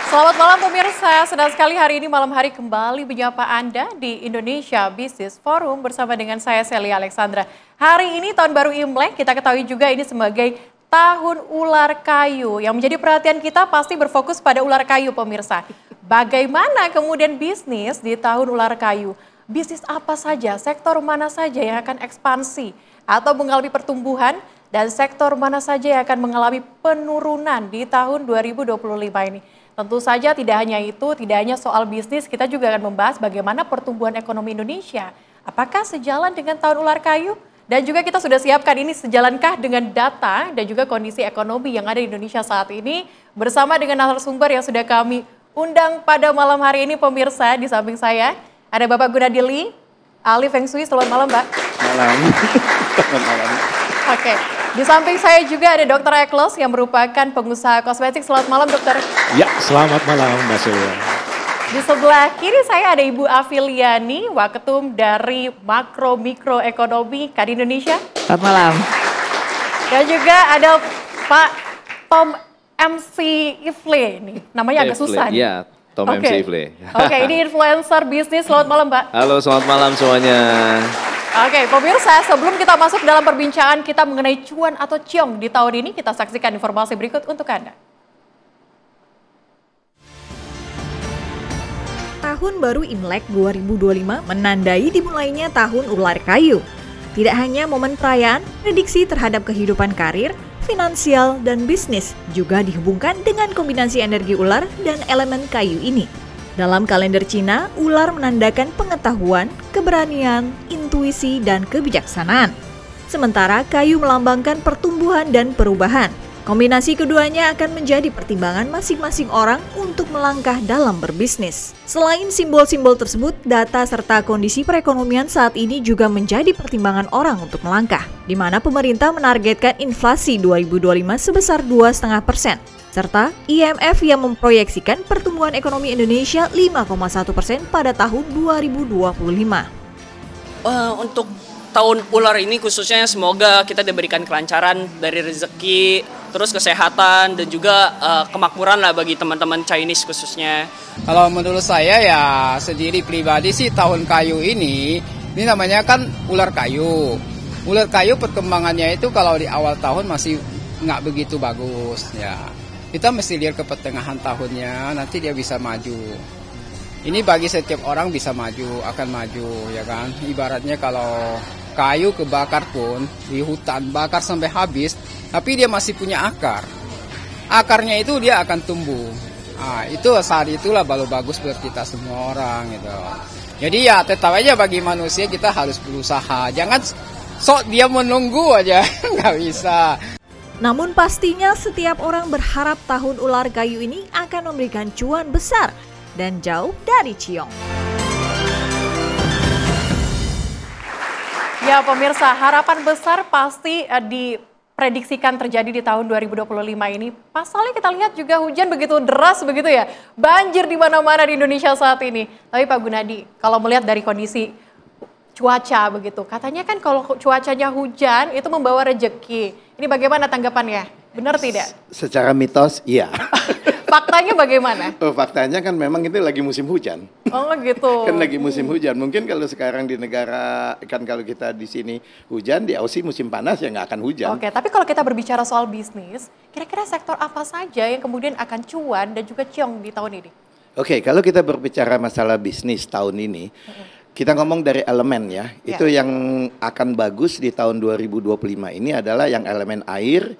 Selamat malam pemirsa, senang sekali hari ini malam hari kembali menyapa Anda di Indonesia Business Forum bersama dengan saya Celia Alexandra. Hari ini tahun baru Imlek, kita ketahui juga ini sebagai tahun ular kayu. Yang menjadi perhatian kita pasti berfokus pada ular kayu pemirsa. Bagaimana kemudian bisnis di tahun ular kayu? Bisnis apa saja, sektor mana saja yang akan ekspansi atau mengalami pertumbuhan? Dan sektor mana saja yang akan mengalami penurunan di tahun 2025 ini? Tentu saja tidak hanya itu, tidak hanya soal bisnis, kita juga akan membahas bagaimana pertumbuhan ekonomi Indonesia. Apakah sejalan dengan tahun ular kayu? Dan juga kita sudah siapkan ini sejalankah dengan data dan juga kondisi ekonomi yang ada di Indonesia saat ini. Bersama dengan narasumber yang sudah kami undang pada malam hari ini pemirsa. Di samping saya ada Bapak Gunadili, ahli Feng Shui. Selamat malam Mbak. Malam. Selamat malam. Oke, di samping saya juga ada Dr. Eklos yang merupakan pengusaha kosmetik. Selamat malam dokter. Ya, selamat malam Mbak Celia. Di sebelah kiri saya ada Ibu Afiliani, Waketum dari Makro Mikro Ekonomi Kadin Indonesia. Selamat malam. Dan juga ada Pak Tom MC Ifle nih, namanya agak susah. Iya, Tom MC Ifle. Oke, ini influencer bisnis. Selamat malam Mbak. Halo, selamat malam semuanya. Oke, pemirsa, sebelum kita masuk dalam perbincangan kita mengenai cuan atau ciong di tahun ini, kita saksikan informasi berikut untuk Anda. Tahun baru Imlek 2025 menandai dimulainya tahun ular kayu. Tidak hanya momen perayaan, prediksi terhadap kehidupan karir, finansial, dan bisnis juga dihubungkan dengan kombinasi energi ular dan elemen kayu ini. Dalam kalender Cina, ular menandakan pengetahuan, keberanian, intuisi, dan kebijaksanaan. Sementara kayu melambangkan pertumbuhan dan perubahan. Kombinasi keduanya akan menjadi pertimbangan masing-masing orang untuk melangkah dalam berbisnis. Selain simbol-simbol tersebut, data serta kondisi perekonomian saat ini juga menjadi pertimbangan orang untuk melangkah, di mana pemerintah menargetkan inflasi 2025 sebesar 2,5%. Serta IMF yang memproyeksikan pertumbuhan ekonomi Indonesia 5,1% pada tahun 2025. Untuk tahun ular ini khususnya semoga kita diberikan kelancaran dari rezeki, terus kesehatan dan juga kemakmuran lah bagi teman-teman Chinese khususnya. Kalau menurut saya ya sendiri pribadi sih tahun kayu ini namanya kan ular kayu. Ular kayu perkembangannya itu kalau di awal tahun masih nggak begitu bagus ya. Kita mesti lihat ke pertengahan tahunnya, nanti dia bisa maju. Ini bagi setiap orang bisa maju, akan maju, ya kan. Ibaratnya kalau kayu kebakar pun, di hutan bakar sampai habis, tapi dia masih punya akar. Akarnya itu dia akan tumbuh. Nah, itu saat itulah baru bagus buat kita semua orang, gitu. Jadi ya tetap aja bagi manusia kita harus berusaha. Jangan sok dia menunggu aja, nggak bisa. Namun pastinya setiap orang berharap tahun ular kayu ini akan memberikan cuan besar dan jauh dari ciong. Ya pemirsa, harapan besar pasti diprediksikan terjadi di tahun 2025 ini. Pasalnya kita lihat juga hujan begitu deras begitu ya. Banjir di mana-mana di Indonesia saat ini. Tapi Pak Gunadi, kalau melihat dari kondisi cuaca begitu, katanya kan kalau cuacanya hujan itu membawa rejeki. Ini bagaimana tanggapannya? Benar tidak? Secara mitos, iya. Faktanya bagaimana? Oh, faktanya kan memang ini lagi musim hujan. Oh gitu. Kan lagi musim hujan. Mungkin kalau sekarang di negara, kan kalau kita di sini hujan, di Aussie musim panas ya nggak akan hujan. Oke, tapi kalau kita berbicara soal bisnis, kira-kira sektor apa saja yang kemudian akan cuan dan juga ciong di tahun ini? Oke, kalau kita berbicara masalah bisnis tahun ini, kita ngomong dari elemen ya. Itu yang akan bagus di tahun 2025 ini adalah yang elemen air,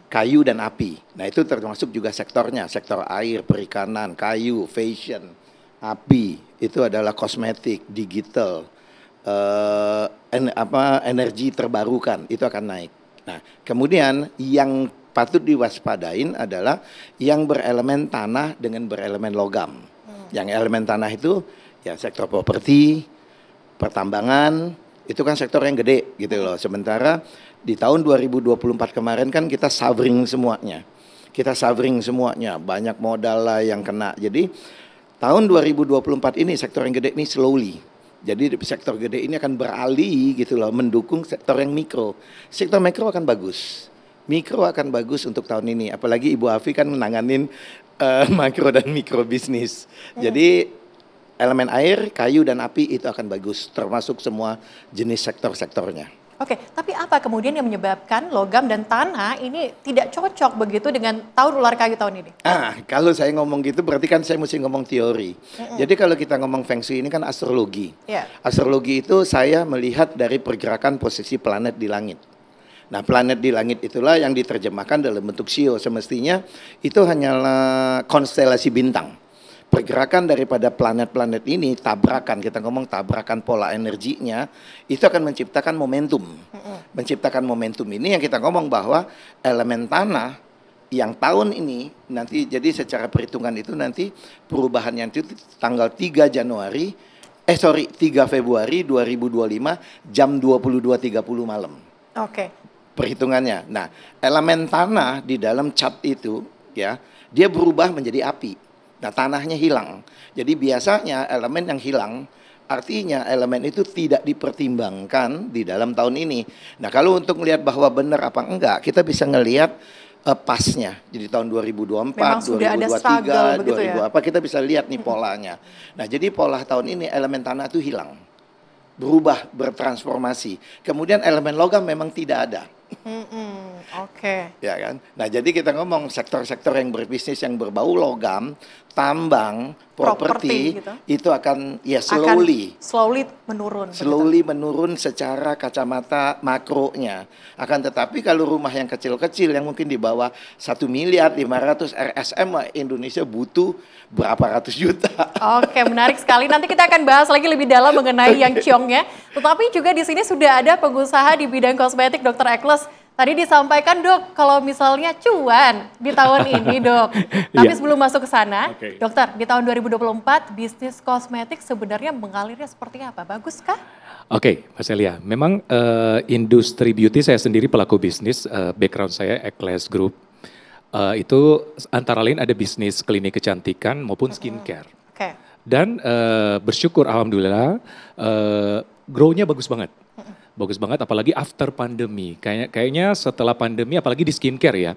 kayu dan api. Nah itu termasuk juga sektornya, sektor air, perikanan, kayu, fashion, api. Itu adalah kosmetik, digital, energi terbarukan, itu akan naik. Nah kemudian yang patut diwaspadain adalah yang berelemen tanah dengan berelemen logam. Yang elemen tanah itu ya sektor properti, pertambangan, itu kan sektor yang gede gitu loh. Sementara di tahun 2024 kemarin kan kita savering semuanya. Banyak modal lah yang kena. Jadi tahun 2024 ini sektor yang gede ini slowly. Jadi sektor gede ini akan beralih gitu loh, mendukung sektor yang mikro. Sektor mikro akan bagus. Mikro akan bagus untuk tahun ini. Apalagi Ibu Afi kan menanganin makro dan mikro bisnis. Jadi elemen air, kayu dan api itu akan bagus, termasuk semua jenis sektor-sektornya. Oke, tapi apa kemudian yang menyebabkan logam dan tanah ini tidak cocok begitu dengan tahun ular kayu tahun ini? Kalau saya ngomong gitu berarti kan saya mesti ngomong teori. Jadi kalau kita ngomong Feng Shui ini kan astrologi. Astrologi itu saya melihat dari pergerakan posisi planet di langit. Nah, planet di langit itulah yang diterjemahkan dalam bentuk shio. Semestinya itu hanyalah konstelasi bintang. Pergerakan daripada planet-planet ini, tabrakan, kita ngomong tabrakan pola energinya, itu akan menciptakan momentum. Menciptakan momentum ini yang kita ngomong bahwa elemen tanah yang tahun ini nanti, jadi secara perhitungan itu nanti perubahannya itu tanggal 3 Februari 2025 jam 22.30 malam. Oke. Perhitungannya. Nah, elemen tanah di dalam chart itu ya, dia berubah menjadi api. Nah, tanahnya hilang. Jadi biasanya elemen yang hilang artinya elemen itu tidak dipertimbangkan di dalam tahun ini. Nah, kalau untuk melihat bahwa benar apa enggak, kita bisa ngelihat pasnya. Jadi tahun 2024, memang sudah 2023, ada struggle begitu ya? apa kita bisa lihat nih polanya. Nah, jadi pola tahun ini elemen tanah itu hilang. Berubah, bertransformasi. Kemudian elemen logam memang tidak ada. Oke. Ya kan. Nah, jadi kita ngomong sektor-sektor yang berbisnis yang berbau logam, tambang, properti gitu, itu akan slowly menurun. Slowly menurun secara kacamata makronya. Akan tetapi kalau rumah yang kecil-kecil yang mungkin di bawah 1 miliar 500 RSM, Indonesia butuh berapa ratus juta. Oke, menarik sekali. Nanti kita akan bahas lagi lebih dalam mengenai yang ciongnya. Tetapi juga di sini sudah ada pengusaha di bidang kosmetik, Dr. Ekles. Tadi disampaikan, Dok, kalau misalnya cuan di tahun ini, Dok. Tapi sebelum masuk ke sana, Dokter, di tahun 2024 bisnis kosmetik sebenarnya mengalirnya seperti apa? Baguskah? Oke, Mas Elia. Memang industri beauty saya sendiri pelaku bisnis, background saya Ekles Group. Itu antara lain ada bisnis klinik kecantikan maupun skincare. Dan bersyukur alhamdulillah grow-nya bagus banget. Bagus banget apalagi after pandemi. Kayaknya setelah pandemi apalagi di skincare ya.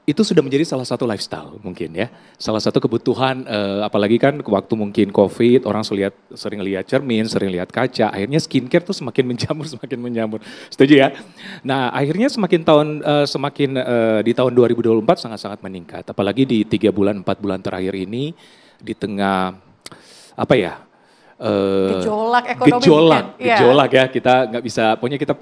Itu sudah menjadi salah satu lifestyle mungkin ya. Salah satu kebutuhan apalagi kan waktu mungkin Covid orang sering lihat cermin, sering lihat kaca. Akhirnya skincare tuh semakin menjamur. Setuju ya? Nah, akhirnya semakin di tahun 2024 sangat-sangat meningkat. Apalagi di 3 bulan 4 bulan terakhir ini di tengah apa ya? Gejolak ekonomi gejolak ya, kita nggak bisa, pokoknya kita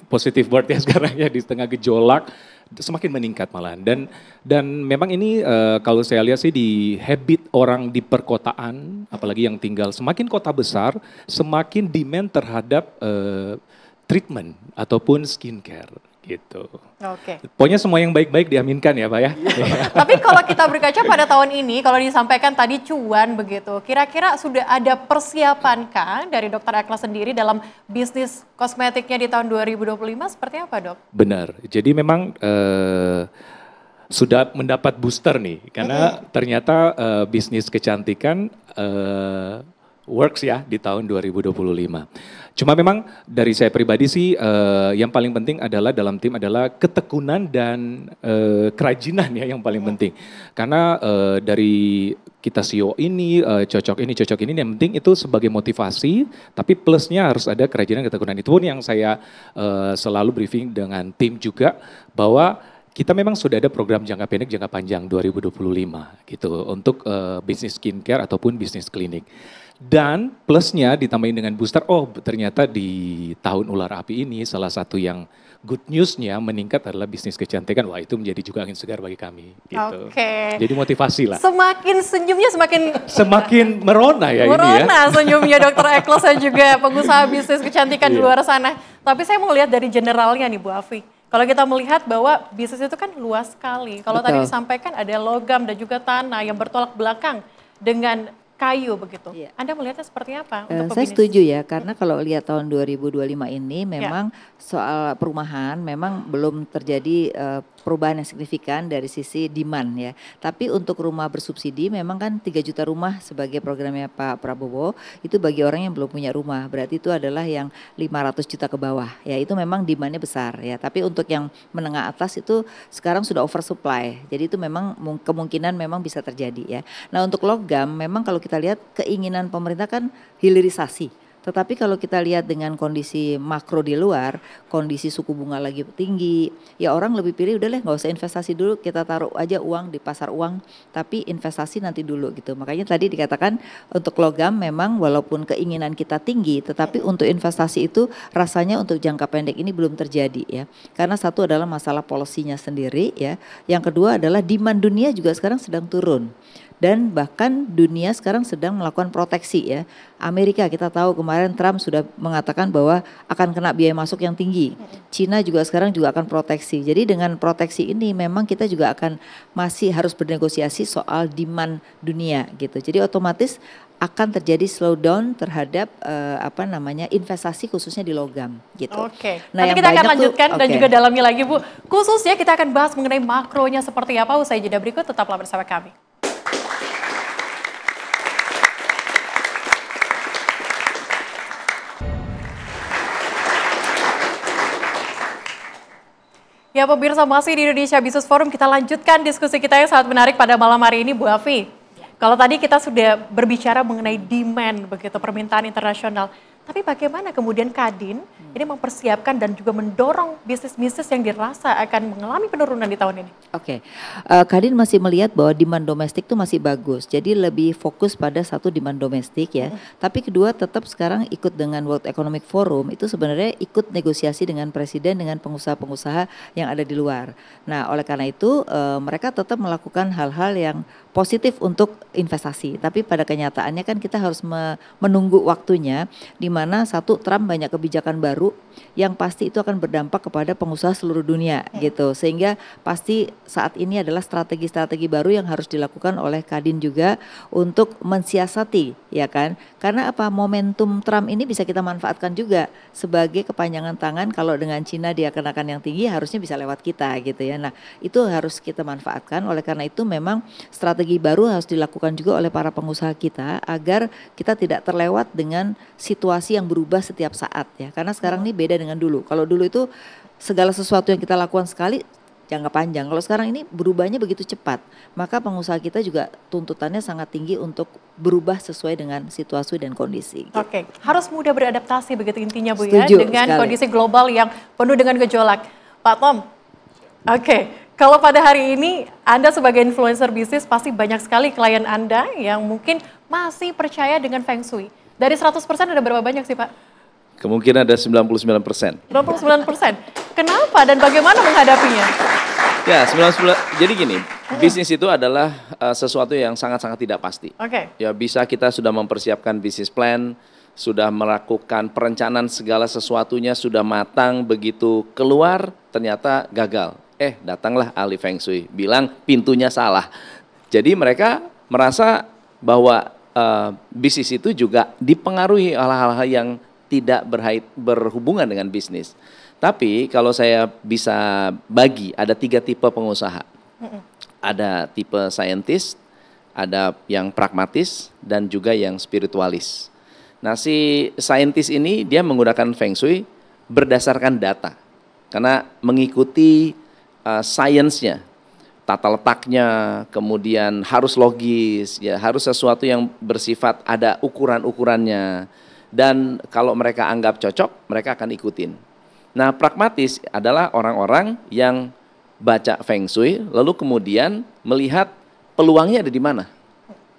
positif word ya sekarang ya, di tengah gejolak semakin meningkat malahan dan memang ini kalau saya lihat sih di habit orang di perkotaan, apalagi yang tinggal semakin kota besar, semakin demand terhadap treatment ataupun skincare gitu. Oke. Pokoknya semua yang baik-baik diaminkan ya Pak ya. Tapi kalau kita berkaca pada tahun ini, kalau disampaikan tadi cuan begitu, kira-kira sudah ada persiapan kah dari Dr. Ekles sendiri dalam bisnis kosmetiknya di tahun 2025 seperti apa, Dok? Benar, jadi memang sudah mendapat booster nih, karena ternyata bisnis kecantikan works ya di tahun 2025. Cuma memang dari saya pribadi sih yang paling penting adalah dalam tim adalah ketekunan dan kerajinan ya yang paling penting. Karena dari kita CEO ini cocok ini yang penting itu sebagai motivasi, tapi plusnya harus ada kerajinan ketekunan. Itu pun yang saya selalu briefing dengan tim juga bahwa kita memang sudah ada program jangka pendek, jangka panjang 2025 gitu untuk bisnis skincare ataupun bisnis klinik. Dan plusnya ditambahin dengan booster, ternyata di tahun ular api ini salah satu yang good newsnya meningkat adalah bisnis kecantikan. Wah, itu menjadi juga angin segar bagi kami gitu. Oke. Jadi motivasi lah. Semakin senyumnya semakin merona ya ini ya. Merona senyumnya Dr. Ekles dan juga pengusaha bisnis kecantikan di luar sana. Tapi saya mau lihat dari generalnya nih Bu Afi. Kalau kita melihat bahwa bisnis itu kan luas sekali. Kalau tadi disampaikan ada logam dan juga tanah yang bertolak belakang dengan kayu begitu. Iya. Anda melihatnya seperti apa untuk Saya pebisnis? setuju ya, karena kalau lihat tahun 2025 ini memang soal perumahan memang belum terjadi perubahan yang signifikan dari sisi demand ya. Tapi untuk rumah bersubsidi memang kan 3 juta rumah sebagai programnya Pak Prabowo itu bagi orang yang belum punya rumah. Berarti itu adalah yang 500 juta ke bawah. Ya itu memang demandnya besar ya. Tapi untuk yang menengah atas itu sekarang sudah oversupply. Jadi itu memang kemungkinan memang bisa terjadi ya. Nah untuk logam memang kalau kita lihat keinginan pemerintah kan hilirisasi. Tetapi kalau kita lihat dengan kondisi makro di luar, kondisi suku bunga lagi tinggi, ya orang lebih pilih udah deh nggak usah investasi dulu, kita taruh aja uang di pasar uang, tapi investasi nanti dulu gitu. Makanya tadi dikatakan untuk logam memang walaupun keinginan kita tinggi, tetapi untuk investasi itu rasanya untuk jangka pendek ini belum terjadi ya. Karena satu adalah masalah polisinya sendiri ya, yang kedua adalah demand dunia juga sekarang sedang turun. Dan bahkan dunia sekarang sedang melakukan proteksi ya. Amerika kita tahu kemarin Trump sudah mengatakan bahwa akan kena biaya masuk yang tinggi. Cina juga sekarang juga akan proteksi. Jadi dengan proteksi ini memang kita juga akan masih harus bernegosiasi soal demand dunia gitu. Jadi otomatis akan terjadi slowdown terhadap investasi khususnya di logam gitu. Oke, Nah, nanti yang kita akan banyak tuh- lanjutkan dan oke. juga dalami lagi Bu. Khususnya kita akan bahas mengenai makronya seperti apa usai jeda berikut, tetaplah bersama kami. Ya pemirsa, masih di Indonesia Business Forum, kita lanjutkan diskusi kita yang sangat menarik pada malam hari ini Bu Afi. Kalau tadi kita sudah berbicara mengenai demand, begitu permintaan internasional. Tapi bagaimana kemudian Kadin ini mempersiapkan dan juga mendorong bisnis-bisnis yang dirasa akan mengalami penurunan di tahun ini? Oke, Kadin masih melihat bahwa demand domestik itu masih bagus. Jadi lebih fokus pada satu demand domestik ya. Tapi kedua tetap sekarang ikut dengan World Economic Forum itu sebenarnya ikut negosiasi dengan presiden dengan pengusaha-pengusaha yang ada di luar. Nah, oleh karena itu mereka tetap melakukan hal-hal yang positif untuk investasi. Tapi pada kenyataannya kan kita harus menunggu waktunya di mana satu Trump banyak kebijakan baru yang pasti itu akan berdampak kepada pengusaha seluruh dunia gitu. Sehingga pasti saat ini adalah strategi-strategi baru yang harus dilakukan oleh Kadin juga untuk mensiasati ya kan. Karena apa, momentum Trump ini bisa kita manfaatkan juga sebagai kepanjangan tangan. Kalau dengan Cina dia kenakan yang tinggi harusnya bisa lewat kita gitu ya. Nah itu harus kita manfaatkan. Oleh karena itu memang strategi baru harus dilakukan juga oleh para pengusaha kita agar kita tidak terlewat dengan situasi yang berubah setiap saat ya. Karena sekarang ini beda dengan dulu. Kalau dulu itu segala sesuatu yang kita lakukan sekali jangka panjang. Kalau sekarang ini berubahnya begitu cepat. Maka pengusaha kita juga tuntutannya sangat tinggi untuk berubah sesuai dengan situasi dan kondisi. Gitu. Oke, harus mudah beradaptasi begitu intinya Bu Setuju ya dengan sekali. kondisi global yang penuh dengan gejolak. Pak Tom, oke, kalau pada hari ini Anda sebagai influencer bisnis pasti banyak sekali klien Anda yang mungkin masih percaya dengan Feng Shui. Dari 100% ada berapa banyak sih Pak? Kemungkinan ada 99%. 99%. Kenapa dan bagaimana menghadapinya? Ya, 99. Jadi gini, bisnis itu adalah sesuatu yang sangat-sangat tidak pasti. Oke. Ya bisa kita sudah mempersiapkan bisnis plan, sudah melakukan perencanaan segala sesuatunya sudah matang, begitu keluar ternyata gagal. Datanglah ahli Feng Shui, bilang pintunya salah. Jadi mereka merasa bahwa bisnis itu juga dipengaruhi oleh hal-hal yang tidak berhubungan dengan bisnis. Tapi kalau saya bisa bagi, ada 3 tipe pengusaha. Ada tipe saintis, ada yang pragmatis, dan juga yang spiritualis. Nah si saintis ini dia menggunakan Feng Shui berdasarkan data. Karena mengikuti sainsnya, tata letaknya, kemudian harus logis, ya harus sesuatu yang bersifat ada ukuran-ukurannya. Dan kalau mereka anggap cocok, mereka akan ikutin. Nah, pragmatis adalah orang-orang yang baca Feng Shui, lalu kemudian melihat peluangnya ada di mana.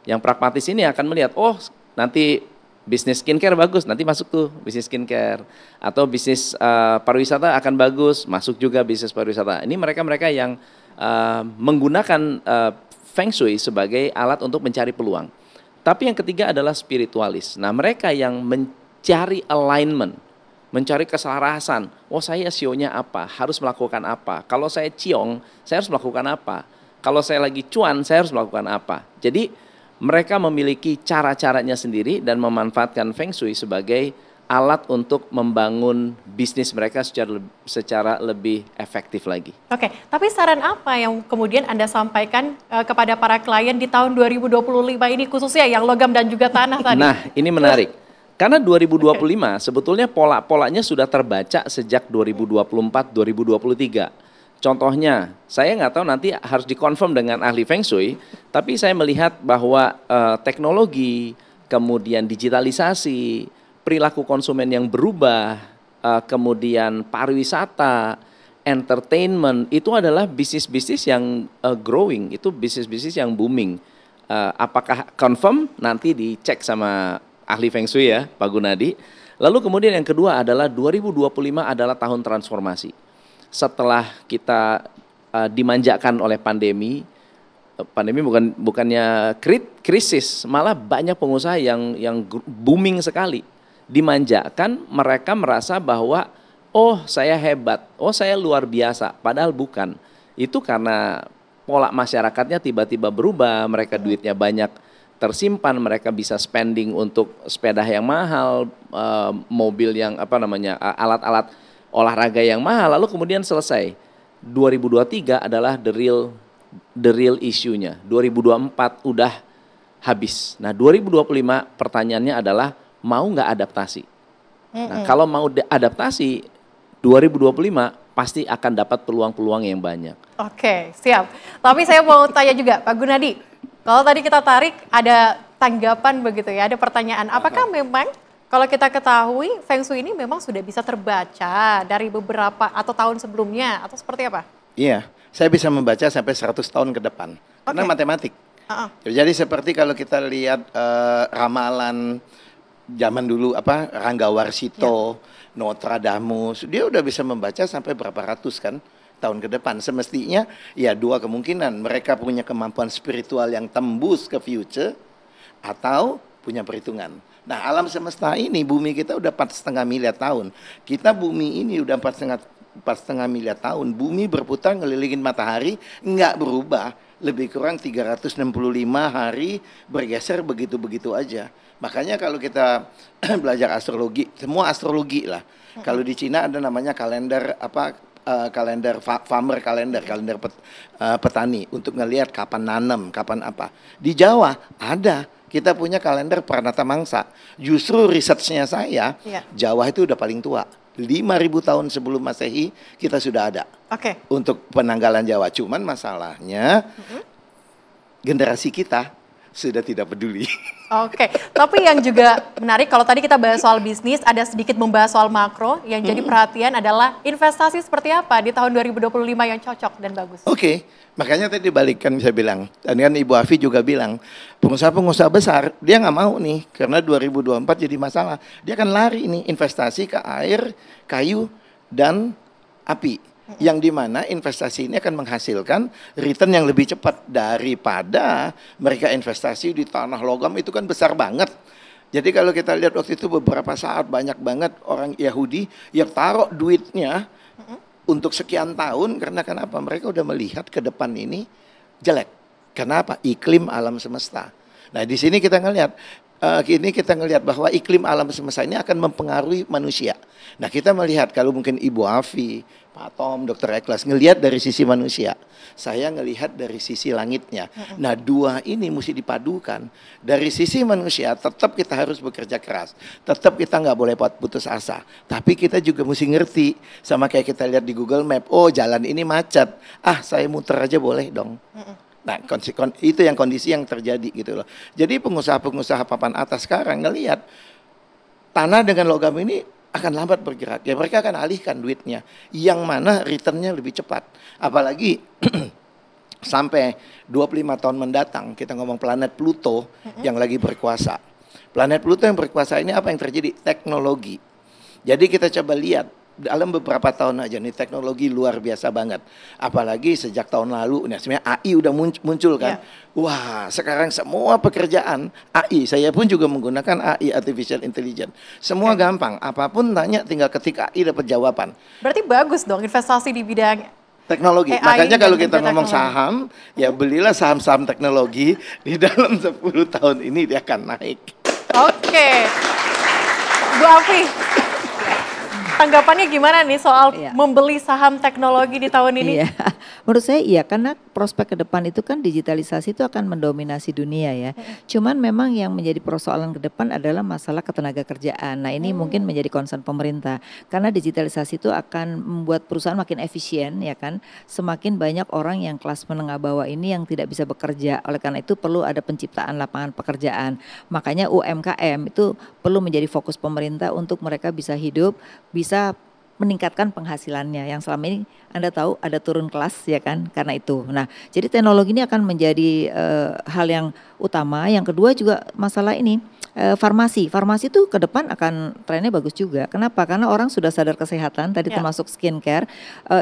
Yang pragmatis ini akan melihat, oh nanti bisnis skincare bagus, nanti masuk tuh bisnis skincare. Atau bisnis pariwisata akan bagus, masuk juga bisnis pariwisata. Ini mereka-mereka yang menggunakan Feng Shui sebagai alat untuk mencari peluang. Tapi yang ketiga adalah spiritualis. Nah mereka yang mencari alignment, mencari keselarasan. Oh saya sionya apa, harus melakukan apa. Kalau saya ciong, saya harus melakukan apa. Kalau saya lagi cuan, saya harus melakukan apa. Jadi mereka memiliki cara-caranya sendiri dan memanfaatkan Feng Shui sebagai alat untuk membangun bisnis mereka secara lebih efektif lagi. Oke, tapi saran apa yang kemudian Anda sampaikan kepada para klien di tahun 2025 ini khususnya yang logam dan juga tanah tadi? Nah, ini menarik. Karena 2025 sebetulnya pola-polanya sudah terbaca sejak 2024-2023. Contohnya, saya nggak tahu nanti harus dikonfirm dengan ahli Feng Shui, tapi saya melihat bahwa teknologi, kemudian digitalisasi, perilaku konsumen yang berubah, kemudian pariwisata, entertainment, itu adalah bisnis-bisnis yang growing, itu bisnis-bisnis yang booming. Apakah confirm? Nanti dicek sama ahli Feng Shui ya, Pak Gunadi. Lalu kemudian yang kedua adalah 2025 adalah tahun transformasi. Setelah kita dimanjakan oleh pandemi bukannya krisis, malah banyak pengusaha yang booming sekali. Dimanjakan, mereka merasa bahwa oh saya hebat, oh saya luar biasa, padahal bukan. Itu karena pola masyarakatnya tiba-tiba berubah, mereka duitnya banyak tersimpan, mereka bisa spending untuk sepeda yang mahal, mobil yang alat-alat olahraga yang mahal, lalu kemudian selesai. 2023 adalah the real issue-nya. 2024 udah habis. Nah, 2025 pertanyaannya adalah mau nggak adaptasi? Nah, kalau mau adaptasi, 2025 pasti akan dapat peluang-peluang yang banyak. Oke, siap. Tapi saya mau tanya juga, Pak Gunadi, kalau tadi kita tarik ada tanggapan begitu ya, ada pertanyaan, apakah memang kalau kita ketahui Feng Shui ini memang sudah bisa terbaca dari beberapa atau tahun sebelumnya atau seperti apa? Iya, saya bisa membaca sampai 100 tahun ke depan, karena matematik. Jadi seperti kalau kita lihat ramalan zaman dulu Rangga Warsito, Nostradamus, dia udah bisa membaca sampai berapa ratus kan tahun ke depan. Semestinya ya dua kemungkinan, mereka punya kemampuan spiritual yang tembus ke future atau punya perhitungan. Nah, alam semesta ini, bumi kita udah 4,5 miliar tahun. Kita bumi ini udah 4,5 miliar tahun. Bumi berputar ngelilingin matahari, nggak berubah. Lebih kurang 365 hari bergeser begitu-begitu aja. Makanya kalau kita belajar astrologi, semua astrologi lah. Kalau di Cina ada namanya kalender kalender farmer kalender petani untuk ngelihat kapan nanam, kapan apa. Di Jawa ada, kita punya kalender Pranata Mangsa. Justru risetnya saya, Jawa itu udah paling tua. 5.000 tahun sebelum Masehi kita sudah ada untuk penanggalan Jawa. Cuman masalahnya generasi kita sudah tidak peduli. Oke, tapi yang juga menarik kalau tadi kita bahas soal bisnis, ada sedikit membahas soal makro, yang jadi perhatian adalah investasi seperti apa di tahun 2025 yang cocok dan bagus. Oke, makanya tadi dibalikkan saya bilang, dan kan Ibu Afi juga bilang, pengusaha-pengusaha besar dia nggak mau nih, karena 2024 jadi masalah. Dia akan lari nih investasi ke air, kayu, dan api. Yang dimana investasi ini akan menghasilkan return yang lebih cepat daripada mereka investasi di tanah logam, itu kan besar banget. Jadi kalau kita lihat waktu itu beberapa saat banyak banget orang Yahudi yang taruh duitnya untuk sekian tahun, karena kenapa? Mereka udah melihat ke depan ini jelek. Kenapa? Iklim alam semesta. Nah, di sini kita ngelihat bahwa iklim alam semesta ini akan mempengaruhi manusia. Nah, kita melihat kalau mungkin Ibu Afi, Pak Tom, Dr. Eklas ngelihat dari sisi manusia, saya ngelihat dari sisi langitnya. Nah, dua ini mesti dipadukan. Dari sisi manusia tetap kita harus bekerja keras, tetap kita nggak boleh putus asa. Tapi kita juga mesti ngerti, sama kayak kita lihat di Google Map, oh jalan ini macet, saya muter aja boleh dong. Nah, itu yang kondisi yang terjadi gitu loh. Jadi pengusaha-pengusaha papan atas sekarang ngelihat tanah dengan logam ini akan lambat bergerak. Ya mereka akan alihkan duitnya yang mana returnnya lebih cepat. Apalagi sampai 25 tahun mendatang kita ngomong planet Pluto yang lagi berkuasa. Planet Pluto yang berkuasa ini apa yang terjadi? Teknologi. Jadi kita coba lihat dalam beberapa tahun aja nih teknologi luar biasa banget. Apalagi sejak tahun lalu, nah sebenarnya AI udah muncul kan. Wah, sekarang semua pekerjaan AI, saya pun juga menggunakan AI, Artificial Intelligence. Semua gampang, apapun tanya tinggal ketik AI dapat jawaban. Berarti bagus dong investasi di bidang Teknologi. AI Makanya kalau dan kita juga ngomong teknologi. saham, ya belilah saham-saham teknologi di dalam 10 tahun ini dia akan naik. Oke, Bu Afi, tanggapannya gimana nih soal Iya. membeli saham teknologi di tahun ini? Iya, menurut saya iya karena prospek ke depan itu kan digitalisasi itu akan mendominasi dunia ya. Cuman memang yang menjadi persoalan ke depan adalah masalah ketenaga kerjaan. Nah ini mungkin menjadi concern pemerintah karena digitalisasi itu akan membuat perusahaan makin efisien ya kan. Semakin banyak orang yang kelas menengah bawah ini yang tidak bisa bekerja. Oleh karena itu perlu ada penciptaan lapangan pekerjaan. Makanya UMKM itu perlu menjadi fokus pemerintah untuk mereka bisa hidup, bisa meningkatkan penghasilannya yang selama ini Anda tahu ada turun kelas ya kan karena itu. Nah, jadi teknologi ini akan menjadi hal yang utama. Yang kedua juga masalah ini farmasi. Farmasi itu ke depan akan trennya bagus juga. Kenapa? Karena orang sudah sadar kesehatan tadi Ya. termasuk skincare.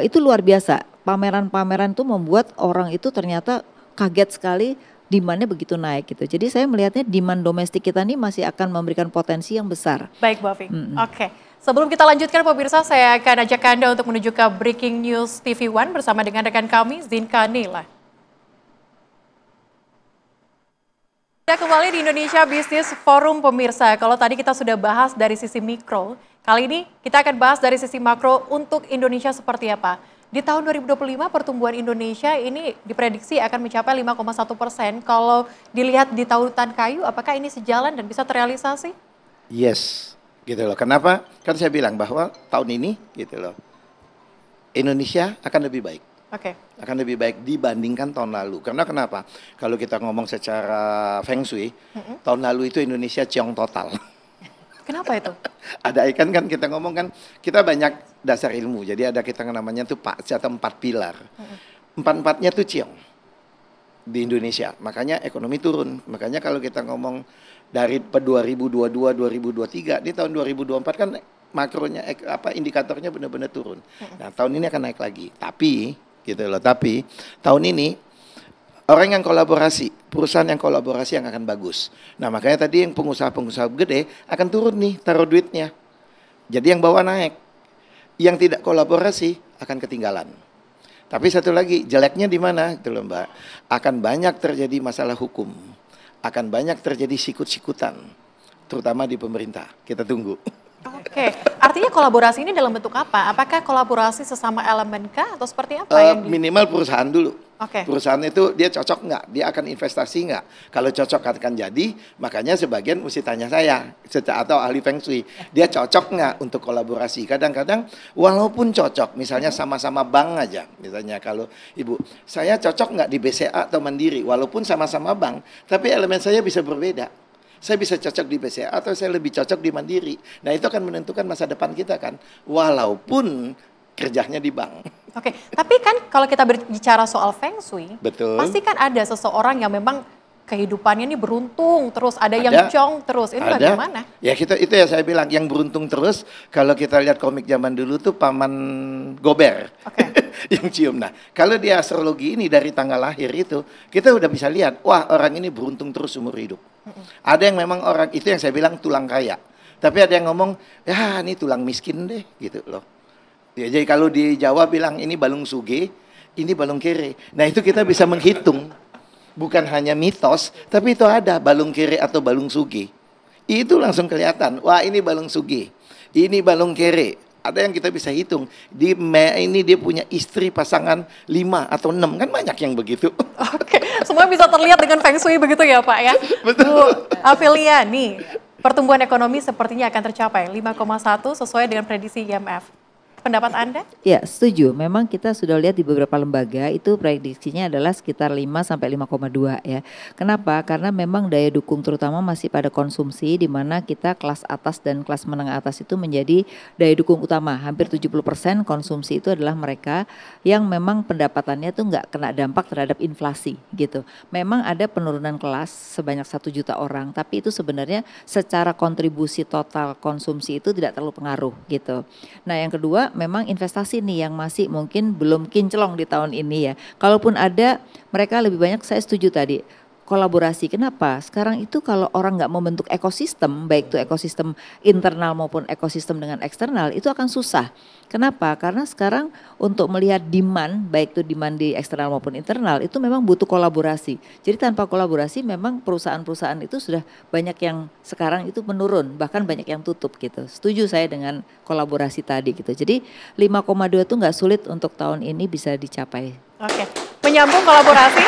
Itu luar biasa. Pameran-pameran itu membuat orang itu ternyata kaget sekali demand-nya begitu naik gitu. Jadi saya melihatnya demand domestik kita ini masih akan memberikan potensi yang besar. Baik Bu Afi, oke. Sebelum kita lanjutkan pemirsa, saya akan ajak Anda untuk menuju ke Breaking News TV One bersama dengan rekan kami, Zinka Nila. Kita kembali di Indonesia Business Forum pemirsa. Kalau tadi kita sudah bahas dari sisi mikro, kali ini kita akan bahas dari sisi makro untuk Indonesia seperti apa. Di tahun 2025 pertumbuhan Indonesia ini diprediksi akan mencapai 5,1%. Kalau dilihat di tautan kayu, apakah ini sejalan dan bisa terrealisasi? Yes, gitu loh. Kenapa? Kan saya bilang bahwa tahun ini gitu loh, Indonesia akan lebih baik. Oke. Akan lebih baik dibandingkan tahun lalu. Karena kenapa? Kalau kita ngomong secara Feng Shui, tahun lalu itu Indonesia ciong total. Kenapa itu? Ada ikan kan kita ngomong kan, kita banyak dasar ilmu. Jadi ada kita namanya tuh atau 4 pilar. 4-4-nya tuh ciong di Indonesia. Makanya ekonomi turun. Makanya kalau kita ngomong dari 2022-2023 di tahun 2024 kan makronya indikatornya benar-benar turun. Nah, tahun ini akan naik lagi. Tapi gitu loh, tapi tahun ini orang yang kolaborasi, perusahaan yang kolaborasi yang akan bagus. Nah, makanya tadi yang pengusaha-pengusaha gede akan turun nih taruh duitnya. Jadi yang bawa naik. Yang tidak kolaborasi akan ketinggalan. Tapi satu lagi, jeleknya di mana? Gitu loh, Mbak. Akan banyak terjadi masalah hukum. Akan banyak terjadi sikut-sikutan, terutama di pemerintah. Kita tunggu. Oke, artinya kolaborasi ini dalam bentuk apa? Apakah kolaborasi sesama elemen kah atau seperti apa yang Minimal perusahaan dulu. Oke. Perusahaan itu dia cocok nggak? Dia akan investasi nggak? Kalau cocok akan jadi, makanya sebagian mesti tanya saya atau ahli Feng Shui. Dia cocok nggak untuk kolaborasi? Kadang-kadang walaupun cocok, misalnya sama-sama bank aja. Misalnya kalau Ibu, saya cocok nggak di BCA atau Mandiri? Walaupun sama-sama bank, tapi elemen saya bisa berbeda. Saya bisa cocok di BCA atau saya lebih cocok di Mandiri. Nah itu akan menentukan masa depan kita kan. Walaupun kerjanya di bank. Oke, tapi kan kalau kita berbicara soal Feng Shui, Betul. pasti kan ada seseorang yang memang kehidupannya ini beruntung terus, ada yang cong terus. Ini bagaimana? Ya kita itu ya saya bilang yang beruntung terus. Kalau kita lihat komik zaman dulu tuh Paman Gober. Oke. Yang cium. Nah, kalau di astrologi ini dari tanggal lahir itu, kita udah bisa lihat, wah orang ini beruntung terus umur hidup. Ada yang memang orang itu yang saya bilang tulang kaya. Tapi ada yang ngomong, ya ini tulang miskin deh gitu loh. Ya, jadi kalau di Jawa bilang ini balung suge, ini balung kere. Nah itu kita bisa menghitung. Bukan hanya mitos, tapi itu ada balung kere atau balung suge. Itu langsung kelihatan, wah ini balung suge, ini balung kere. Ada yang kita bisa hitung. Ini dia punya istri pasangan 5 atau 6. Kan banyak yang begitu. Oke, semua bisa terlihat dengan Feng Shui begitu ya Pak ya? Betul. Bu Afilia, nih pertumbuhan ekonomi sepertinya akan tercapai 5,1 sesuai dengan prediksi IMF. Pendapat Anda? Ya, setuju. Memang kita sudah lihat di beberapa lembaga itu prediksinya adalah sekitar 5 sampai 5,2 ya. Kenapa? Karena memang daya dukung terutama masih pada konsumsi di mana kita kelas atas dan kelas menengah atas itu menjadi daya dukung utama. Hampir 70% konsumsi itu adalah mereka yang memang pendapatannya tuh nggak kena dampak terhadap inflasi gitu. Memang ada penurunan kelas sebanyak 1 juta orang, tapi itu sebenarnya secara kontribusi total konsumsi itu tidak terlalu pengaruh gitu. Nah, yang kedua memang investasi nih yang masih mungkin belum kinclong di tahun ini ya. Kalaupun ada, mereka lebih banyak, saya setuju tadi, kolaborasi. Kenapa? Sekarang itu kalau orang nggak membentuk ekosistem, baik itu ekosistem internal maupun ekosistem dengan eksternal, itu akan susah. Kenapa? Karena sekarang untuk melihat demand, baik itu demand di eksternal maupun internal, itu memang butuh kolaborasi. Jadi tanpa kolaborasi memang perusahaan-perusahaan itu sudah banyak yang sekarang itu menurun, bahkan banyak yang tutup gitu. Setuju saya dengan kolaborasi tadi gitu. Jadi 5,2 itu nggak sulit untuk tahun ini bisa dicapai. Oke, menyambung kolaborasi,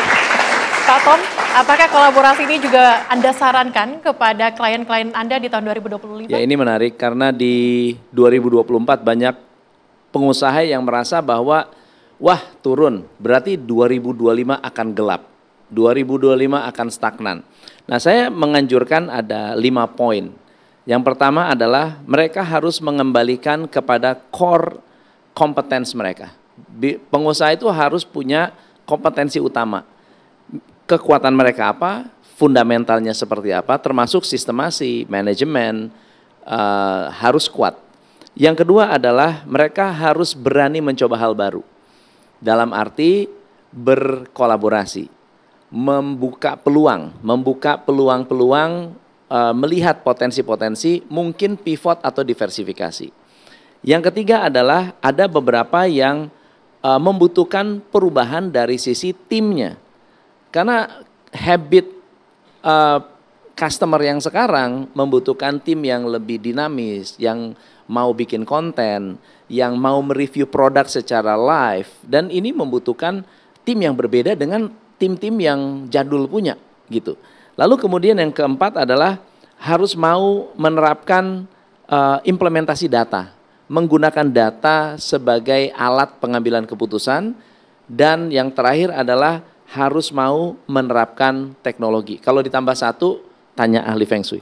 Pak Tom, apakah kolaborasi ini juga Anda sarankan kepada klien-klien Anda di tahun 2025? Ya, ini menarik karena di 2024 banyak pengusaha yang merasa bahwa wah turun, berarti 2025 akan gelap, 2025 akan stagnan. Nah, saya menganjurkan ada 5 poin. Yang pertama adalah mereka harus mengembalikan kepada core competence mereka. Pengusaha itu harus punya kompetensi utama. Kekuatan mereka apa, fundamentalnya seperti apa, termasuk sistemasi, manajemen, harus kuat. Yang kedua adalah mereka harus berani mencoba hal baru. Dalam arti berkolaborasi, membuka peluang-peluang, melihat potensi-potensi, mungkin pivot atau diversifikasi. Yang ketiga adalah ada beberapa yang membutuhkan perubahan dari sisi timnya. Karena habit customer yang sekarang membutuhkan tim yang lebih dinamis, yang mau bikin konten, yang mau mereview produk secara live, dan ini membutuhkan tim yang berbeda dengan tim-tim yang jadul punya gitu. Lalu kemudian yang keempat adalah harus mau menerapkan implementasi data, menggunakan data sebagai alat pengambilan keputusan, dan yang terakhir adalah harus mau menerapkan teknologi. Kalau ditambah satu, tanya ahli Feng Shui.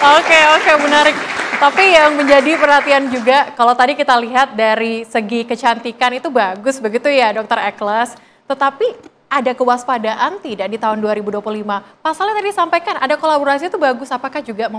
Oke, menarik. Tapi yang menjadi perhatian juga, kalau tadi kita lihat dari segi kecantikan itu bagus begitu ya Dr. Ekles. Tetapi ada kewaspadaan tidak di tahun 2025? Pasalnya tadi sampaikan ada kolaborasi itu bagus, apakah juga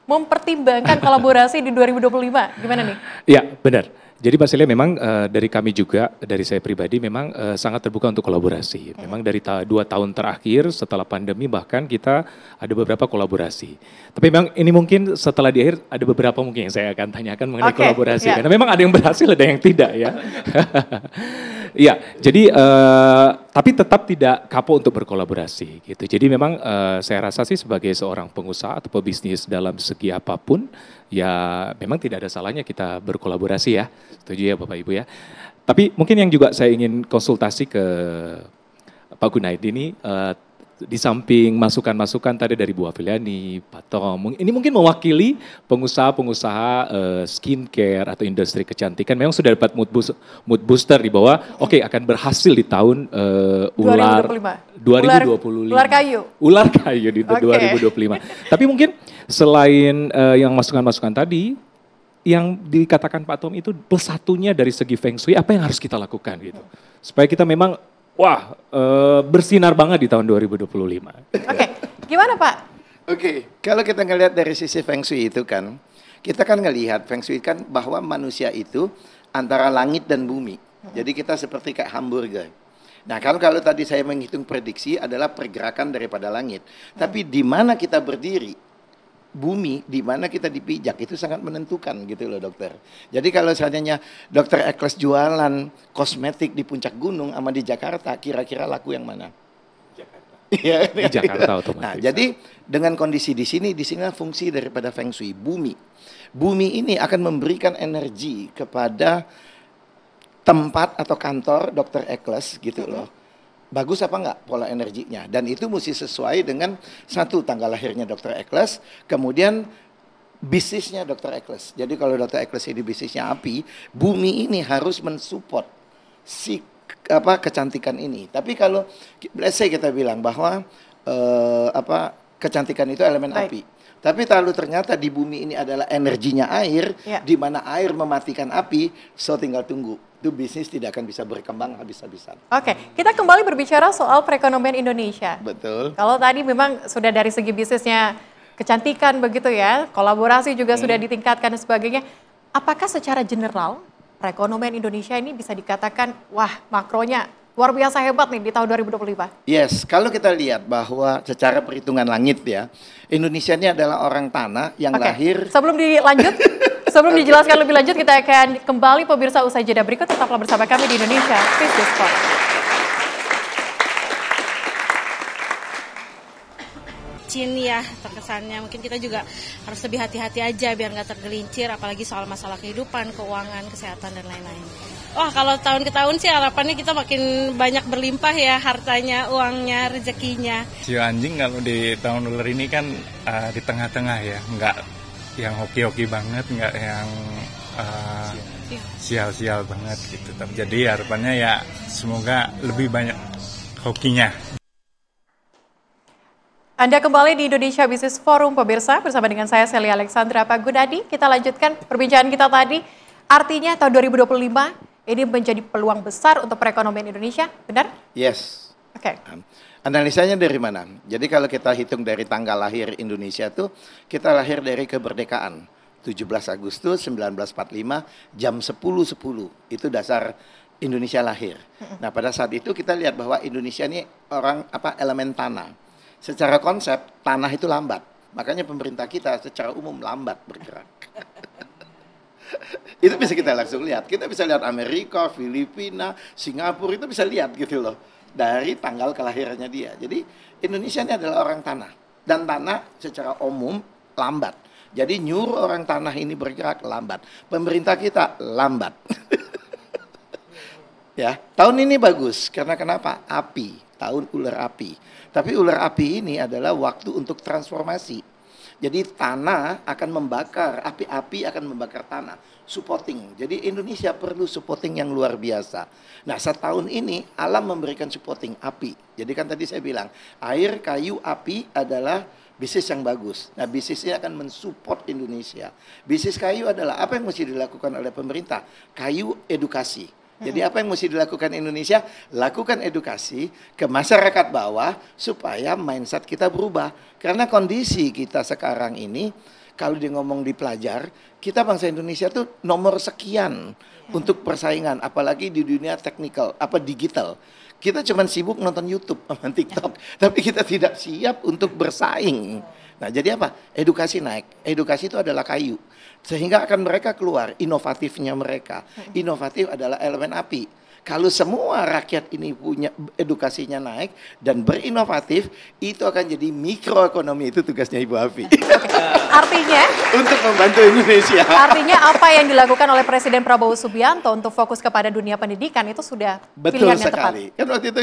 mempertimbangkan kolaborasi di 2025? Gimana nih? Ya, benar. Jadi Pak Celia memang dari kami juga, dari saya pribadi memang sangat terbuka untuk kolaborasi. Memang dari 2 tahun terakhir setelah pandemi bahkan kita ada beberapa kolaborasi. Tapi memang ini mungkin setelah di akhir ada beberapa mungkin yang saya akan tanyakan mengenai kolaborasi. Yeah. Karena memang ada yang berhasil, ada yang tidak ya. Iya, jadi tapi tetap tidak kapok untuk berkolaborasi gitu. Jadi memang saya rasa sih sebagai seorang pengusaha atau pebisnis dalam segi apapun, ya memang tidak ada salahnya kita berkolaborasi ya. Setuju ya Bapak Ibu ya. Tapi mungkin yang juga saya ingin konsultasi ke Pak Gunaidi ini, di samping masukan-masukan tadi dari Bu Afiliani, Pak Tom, ini mungkin mewakili pengusaha-pengusaha skincare atau industri kecantikan memang sudah dapat mood booster di bawah, oke, akan berhasil di tahun 2025. Ular kayu di 2025. Tapi mungkin selain yang masukan-masukan tadi, yang dikatakan Pak Tom itu plus satunya dari segi Feng Shui, apa yang harus kita lakukan gitu, supaya kita memang bersinar banget di tahun 2025. Oke, gimana Pak? Oke, kalau kita ngelihat dari sisi Feng Shui itu kan, kita kan ngelihat Feng Shui kan bahwa manusia itu antara langit dan bumi. Jadi kita seperti kayak hamburger. Nah, kalau tadi saya menghitung prediksi adalah pergerakan daripada langit. Tapi di mana kita berdiri, bumi di mana kita dipijak itu sangat menentukan gitu loh dokter. Jadi kalau seandainya Dokter Ekles jualan kosmetik di puncak gunung sama di Jakarta, kira-kira laku yang mana? Jakarta. Di Jakarta otomatis. Nah, jadi dengan kondisi di sini fungsi daripada Feng Shui bumi. Bumi ini akan memberikan energi kepada tempat atau kantor Dokter Ekles gitu loh. Bagus apa enggak pola energinya, dan itu mesti sesuai dengan satu tanggal lahirnya Dokter Ekles, kemudian bisnisnya Dokter Ekles. Jadi kalau Dokter Ekles ini bisnisnya api, bumi ini harus mensupport si kecantikan ini. Tapi kalau let's say kita bilang bahwa kecantikan itu elemen api. Tapi kalau ternyata di bumi ini adalah energinya air, di mana air mematikan api, so tinggal tunggu. Itu bisnis tidak akan bisa berkembang habis-habisan. Oke, kita kembali berbicara soal perekonomian Indonesia. Betul. Kalau tadi memang sudah dari segi bisnisnya kecantikan begitu ya, kolaborasi juga sudah ditingkatkan dan sebagainya. Apakah secara general perekonomian Indonesia ini bisa dikatakan, wah makronya luar biasa hebat nih di tahun 2025. Yes, kalau kita lihat bahwa secara perhitungan langit ya, Indonesia ini adalah orang tanah yang Oke, lahir. sebelum dilanjut, sebelum dijelaskan lebih lanjut, kita akan kembali pemirsa usai jeda berikut. Tetaplah bersama kami di Indonesia Business Forum. Ya terkesannya mungkin kita juga harus lebih hati-hati aja biar nggak tergelincir, apalagi soal masalah kehidupan, keuangan, kesehatan dan lain-lain. Wah, kalau tahun ke tahun sih harapannya kita makin banyak berlimpah ya, hartanya, uangnya, rezekinya. Sio anjing kalau di tahun ular ini kan di tengah-tengah ya, nggak yang hoki-hoki banget, nggak yang sial-sial banget gitu. Jadi harapannya ya semoga lebih banyak hokinya. Anda kembali di Indonesia Business Forum, pemirsa, bersama dengan saya Celia Alexandra. Pak Gunadi, kita lanjutkan perbincangan kita tadi. Artinya tahun 2025 ini menjadi peluang besar untuk perekonomian Indonesia, benar? Yes. Oke. Analisanya dari mana? Jadi kalau kita hitung dari tanggal lahir Indonesia tuh, kita lahir dari kemerdekaan. 17 Agustus 1945 jam 10.10. Itu dasar Indonesia lahir. Nah, pada saat itu kita lihat bahwa Indonesia ini elemen tanah. Secara konsep, tanah itu lambat. Makanya pemerintah kita secara umum lambat bergerak. Itu bisa kita langsung lihat. Kita bisa lihat Amerika, Filipina, Singapura, itu bisa lihat gitu loh. Dari tanggal kelahirannya dia. Jadi Indonesia ini adalah orang tanah. Dan tanah secara umum lambat. Jadi nyuruh orang tanah ini bergerak lambat. Pemerintah kita lambat. Ya, tahun ini bagus. Karena kenapa? Api. Tahun ular api. Tapi ular api ini adalah waktu untuk transformasi. Jadi tanah akan membakar, api-api akan membakar tanah. Supporting. Jadi Indonesia perlu supporting yang luar biasa. Nah, setahun ini alam memberikan supporting api. Jadi kan tadi saya bilang, air, kayu, api adalah bisnis yang bagus. Nah, bisnisnya akan mensupport Indonesia. Bisnis kayu adalah apa yang mesti dilakukan oleh pemerintah? Kayu edukasi. Jadi apa yang mesti dilakukan Indonesia? Lakukan edukasi ke masyarakat bawah supaya mindset kita berubah. Karena kondisi kita sekarang ini, kalau dia ngomong di pelajar, kita bangsa Indonesia tuh nomor sekian untuk persaingan. Apalagi di dunia teknikal, digital. Kita cuma sibuk nonton YouTube sama TikTok. Tapi kita tidak siap untuk bersaing. Nah, jadi apa? Edukasi naik. Edukasi itu adalah kayu. Sehingga akan mereka keluar inovatifnya mereka. Inovatif adalah elemen api. Kalau semua rakyat ini punya edukasinya naik dan berinovatif, itu akan jadi mikroekonomi. Itu tugasnya Ibu Afi. Artinya? Untuk membantu Indonesia. Artinya apa yang dilakukan oleh Presiden Prabowo Subianto untuk fokus kepada dunia pendidikan itu sudah pilihan yang tepat. Betul sekali. Kan waktu itu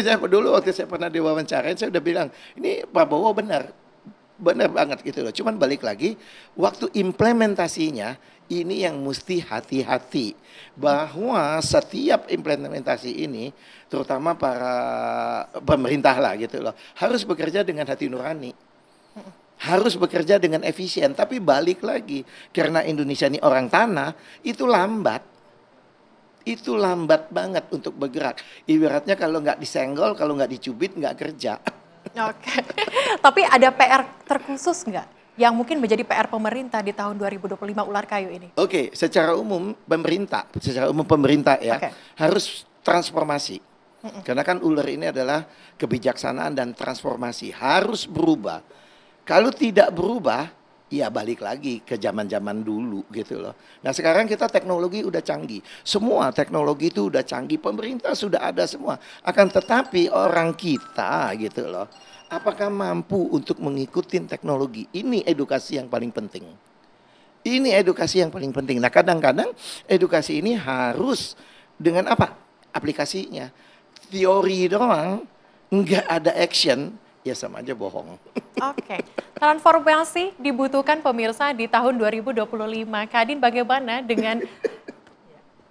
waktu saya pernah diwawancara, saya udah bilang, ini Prabowo benar banget gitu loh. Cuman balik lagi, waktu implementasinya ini yang mesti hati-hati. Bahwa setiap implementasi ini, terutama para pemerintah lah gitu loh, harus bekerja dengan hati nurani. Harus bekerja dengan efisien. Tapi balik lagi, karena Indonesia ini orang tanah, itu lambat. Itu lambat banget untuk bergerak. Ibaratnya kalau nggak disenggol, kalau nggak dicubit, nggak kerja. Oke, tapi ada PR terkhusus nggak yang mungkin menjadi PR pemerintah di tahun 2025 ular kayu ini? Oke, secara umum pemerintah ya harus transformasi. Karena kan ular ini adalah kebijaksanaan dan transformasi, harus berubah. Kalau tidak berubah, ya balik lagi ke zaman-zaman dulu gitu loh. Nah, sekarang kita teknologi udah canggih. Semua teknologi itu udah canggih, pemerintah sudah ada semua. Akan tetapi orang kita gitu loh, apakah mampu untuk mengikuti teknologi? Ini edukasi yang paling penting. Ini edukasi yang paling penting. Nah, kadang-kadang edukasi ini harus dengan apa? Aplikasinya. Teori doang, nggak ada action, ya sama aja bohong. Oke, transformasi dibutuhkan pemirsa di tahun 2025. Kadin bagaimana dengan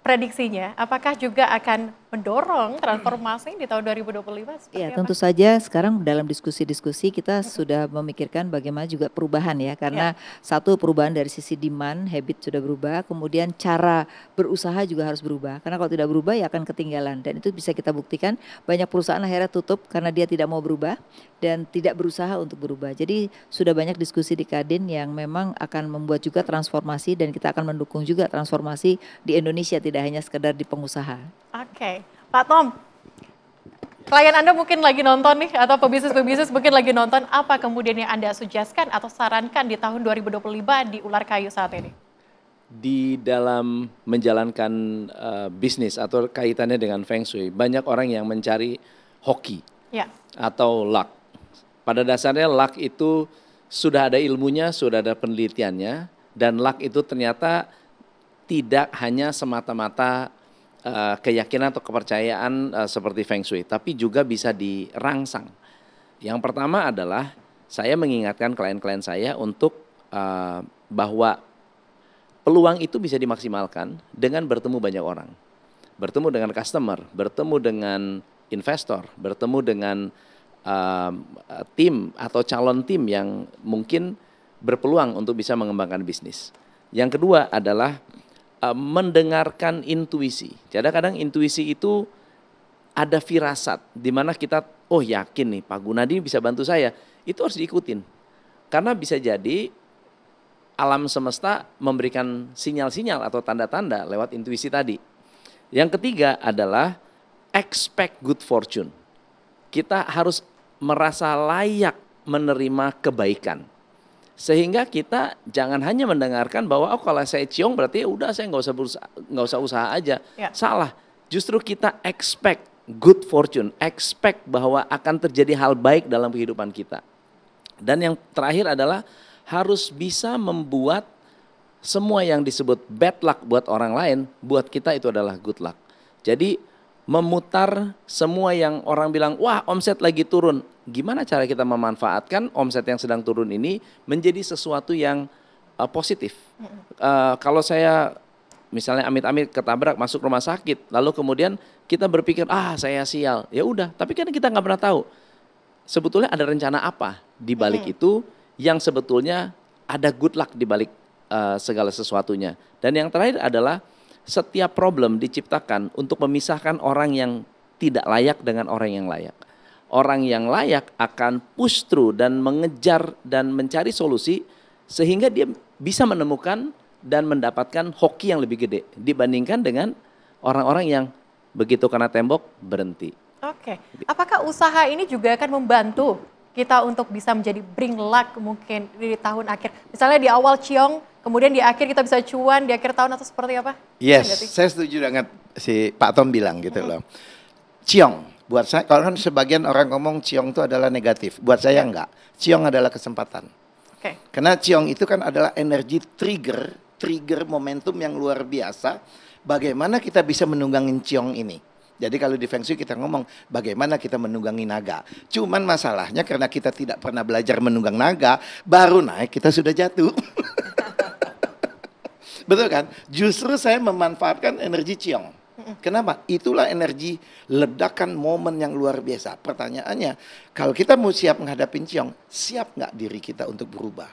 prediksinya? Apakah juga akan mendorong transformasi di tahun 2025? Ya, tentu saja sekarang dalam diskusi-diskusi kita sudah memikirkan bagaimana juga perubahan ya. Karena satu perubahan dari sisi demand, habit sudah berubah. Kemudian cara berusaha juga harus berubah. Karena kalau tidak berubah ya akan ketinggalan. Dan itu bisa kita buktikan banyak perusahaan akhirnya tutup karena dia tidak mau berubah dan tidak berusaha untuk berubah. Jadi sudah banyak diskusi di Kadin yang memang akan membuat juga transformasi dan kita akan mendukung juga transformasi di Indonesia, tidak hanya sekedar di pengusaha. Oke, Pak Tom, Klien Anda mungkin lagi nonton nih, atau pebisnis-pebisnis mungkin lagi nonton, apa kemudian yang Anda suggest-kan atau sarankan di tahun 2025 di Ular Kayu saat ini? Di dalam menjalankan bisnis atau kaitannya dengan Feng Shui, banyak orang yang mencari hoki Ya. atau luck. Pada dasarnya luck itu sudah ada ilmunya, sudah ada penelitiannya, dan luck itu ternyata tidak hanya semata-mata keyakinan atau kepercayaan seperti Feng Shui, tapi juga bisa dirangsang. Yang pertama adalah saya mengingatkan klien-klien saya untuk bahwa peluang itu bisa dimaksimalkan dengan bertemu banyak orang. Bertemu dengan customer, bertemu dengan investor, bertemu dengan tim atau calon tim yang mungkin berpeluang untuk bisa mengembangkan bisnis. Yang kedua adalah mendengarkan intuisi. Jadi kadang intuisi itu ada firasat di mana kita yakin nih Pak Gunadi bisa bantu saya. Itu harus diikutin. Karena bisa jadi alam semesta memberikan sinyal-sinyal atau tanda-tanda lewat intuisi tadi. Yang ketiga adalah expect good fortune. Kita harus merasa layak menerima kebaikan. Sehingga kita jangan hanya mendengarkan bahwa kalau saya ciong berarti udah saya nggak usah usaha aja. Ya. Salah. Justru kita expect good fortune, expect bahwa akan terjadi hal baik dalam kehidupan kita. Dan yang terakhir adalah harus bisa membuat semua yang disebut bad luck buat orang lain, buat kita itu adalah good luck. Jadi memutar semua yang orang bilang, wah omset lagi turun. Gimana cara kita memanfaatkan omset yang sedang turun ini menjadi sesuatu yang positif. Kalau saya misalnya amit-amit ketabrak masuk rumah sakit, lalu kemudian kita berpikir, saya sial. Ya udah, tapi kan kita nggak pernah tahu. Sebetulnya ada rencana apa di balik itu yang sebetulnya ada good luck di balik segala sesuatunya. Dan yang terakhir adalah setiap problem diciptakan untuk memisahkan orang yang tidak layak dengan orang yang layak. Orang yang layak akan push through dan mengejar dan mencari solusi sehingga dia bisa menemukan dan mendapatkan hoki yang lebih gede dibandingkan dengan orang-orang yang begitu kena tembok berhenti. Oke, apakah usaha ini juga akan membantu kita untuk bisa menjadi bring luck mungkin di tahun akhir? Misalnya di awal ciong, kemudian di akhir kita bisa cuan di akhir tahun atau seperti apa? Yes, saya setuju dengan si Pak Tom bilang gitu loh. Ciong, buat saya, kalau kan sebagian orang ngomong ciong itu adalah negatif, buat saya enggak. Ciong adalah kesempatan. Karena ciong itu kan adalah energi trigger momentum yang luar biasa. Bagaimana kita bisa menunggangin ciong ini? Jadi kalau di Feng Shui kita ngomong bagaimana kita menunggangi naga. Cuman masalahnya karena kita tidak pernah belajar menunggang naga, baru naik kita sudah jatuh. Betul kan? Justru saya memanfaatkan energi ciong. Kenapa? Itulah energi ledakan momen yang luar biasa. Pertanyaannya, kalau kita mau siap menghadapi ciong, siap nggak diri kita untuk berubah?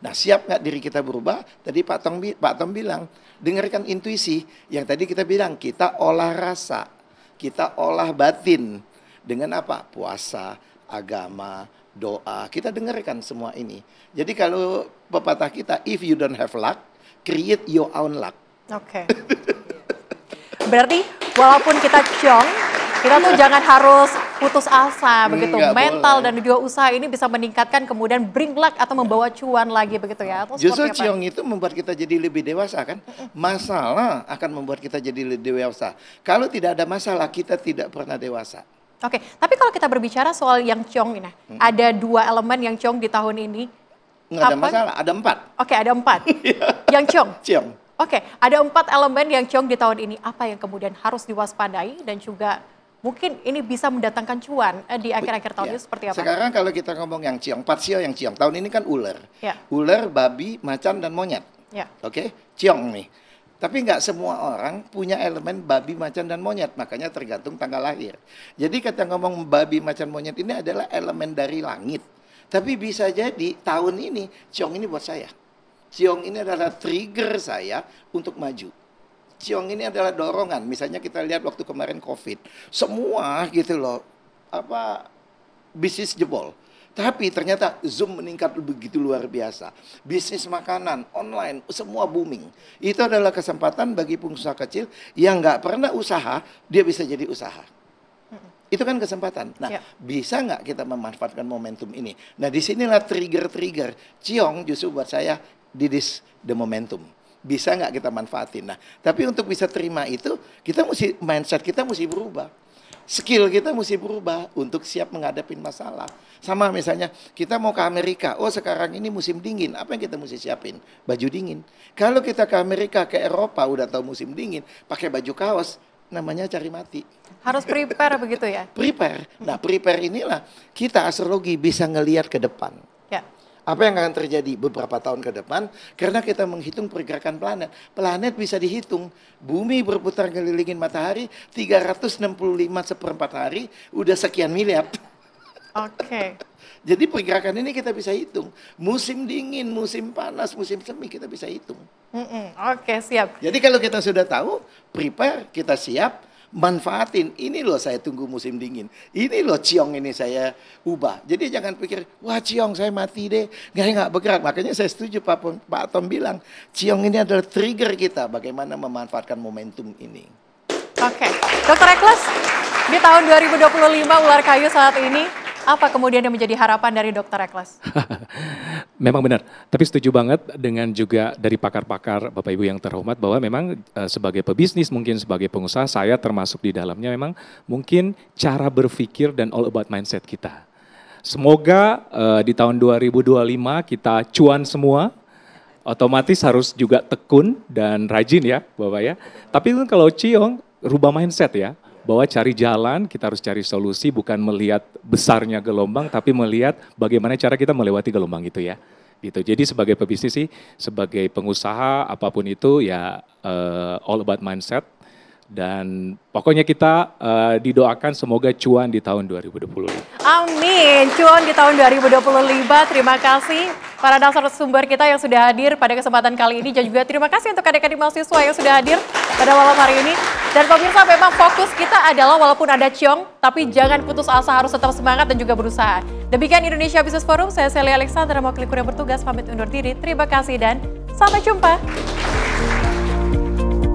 Nah, siap nggak diri kita berubah? Tadi Pak Tom bilang, dengarkan intuisi. Yang tadi kita bilang, kita olah rasa, kita olah batin. Dengan apa? Puasa, agama, doa. Kita dengarkan semua ini. Jadi kalau pepatah kita, if you don't have luck, create your own luck. Oke. Berarti walaupun kita ciong, kita tuh jangan harus putus asa begitu. Mental dan juga usaha ini bisa meningkatkan kemudian bring luck atau membawa cuan lagi begitu ya. Atau justru ciong itu membuat kita jadi lebih dewasa kan. Masalah akan membuat kita jadi lebih dewasa. Kalau tidak ada masalah kita tidak pernah dewasa. Oke, tapi kalau kita berbicara soal yang ciong ini, ada 2 elemen yang ciong di tahun ini. Nggak ada masalah, ada 4. Oke, ada 4. Yang ciong? Ciong. Oke, ada 4 elemen yang ciong di tahun ini. Apa yang kemudian harus diwaspadai dan juga mungkin ini bisa mendatangkan cuan di akhir-akhir tahun ini seperti apa? Sekarang kalau kita ngomong yang ciong, 4 sio yang ciong. Tahun ini kan ular. Ya. Ular, babi, macan, dan monyet. Ya. Oke, ciong nih. Tapi nggak semua orang punya elemen babi, macan, dan monyet. Makanya tergantung tanggal lahir. Jadi kita ngomong babi, macan, monyet ini adalah elemen dari langit. Tapi bisa jadi tahun ini ciong ini buat saya. Ciong ini adalah trigger saya untuk maju. Ciong ini adalah dorongan. Misalnya kita lihat waktu kemarin COVID, semua gitu loh, bisnis jebol. Tapi ternyata Zoom meningkat begitu luar biasa. Bisnis makanan, online, semua booming. Itu adalah kesempatan bagi pengusaha kecil yang nggak pernah usaha, dia bisa jadi usaha. Itu kan kesempatan. Nah, Ya. bisa nggak kita memanfaatkan momentum ini? Nah, disinilah trigger-trigger. Ciong justru buat saya, this the momentum. Bisa nggak kita manfaatin? Nah, tapi untuk bisa terima itu, kita mesti, mindset kita mesti berubah. Skill kita mesti berubah untuk siap menghadapi masalah. Sama misalnya, kita mau ke Amerika, oh sekarang ini musim dingin, apa yang kita mesti siapin? Baju dingin. Kalau kita ke Amerika, ke Eropa, udah tahu musim dingin, pakai baju kaos, namanya cari mati. Harus prepare begitu ya? Prepare. Nah, prepare inilah kita astrologi bisa ngelihat ke depan. Ya. Apa yang akan terjadi beberapa tahun ke depan karena kita menghitung pergerakan planet. Planet bisa dihitung. Bumi berputar kelilingin matahari 365 hari, udah sekian miliar. Oke. Jadi pergerakan ini kita bisa hitung. Musim dingin, musim panas, musim semi kita bisa hitung. Oke, siap. Jadi kalau kita sudah tahu, prepare, kita siap, manfaatin. Ini loh saya tunggu musim dingin. Ini loh ciong ini saya ubah. Jadi jangan pikir, wah ciong saya mati deh, nggak bergerak. Makanya saya setuju Pak Tom bilang, ciong ini adalah trigger kita bagaimana memanfaatkan momentum ini. Oke, Dr. Ekles, di tahun 2025 ular kayu saat ini, apa kemudian yang menjadi harapan dari Dr. Ekles? Memang benar, tapi setuju banget dengan juga dari pakar-pakar Bapak Ibu yang terhormat bahwa memang sebagai pebisnis, mungkin sebagai pengusaha, saya termasuk di dalamnya memang mungkin cara berpikir dan all about mindset kita. Semoga di tahun 2025 kita cuan semua, otomatis harus juga tekun dan rajin ya Bapak ya. Tapi kan kalau ciong, rubah mindset ya. Bahwa cari jalan, kita harus cari solusi, bukan melihat besarnya gelombang, tapi melihat bagaimana cara kita melewati gelombang itu ya. Gitu. Jadi sebagai pebisnis sih, sebagai pengusaha, apapun itu ya all about mindset. Dan pokoknya kita didoakan semoga cuan di tahun 2025. Amin, cuan di tahun 2025. Terima kasih para narasumber kita yang sudah hadir pada kesempatan kali ini. Dan juga terima kasih untuk adik-adik mahasiswa yang sudah hadir pada malam hari ini. Dan pemirsa, memang fokus kita adalah walaupun ada ciong, tapi jangan putus asa, harus tetap semangat dan juga berusaha. Demikian Indonesia Business Forum, saya Celia Alexandra, mewakili kru yang bertugas, pamit undur diri. Terima kasih dan sampai jumpa.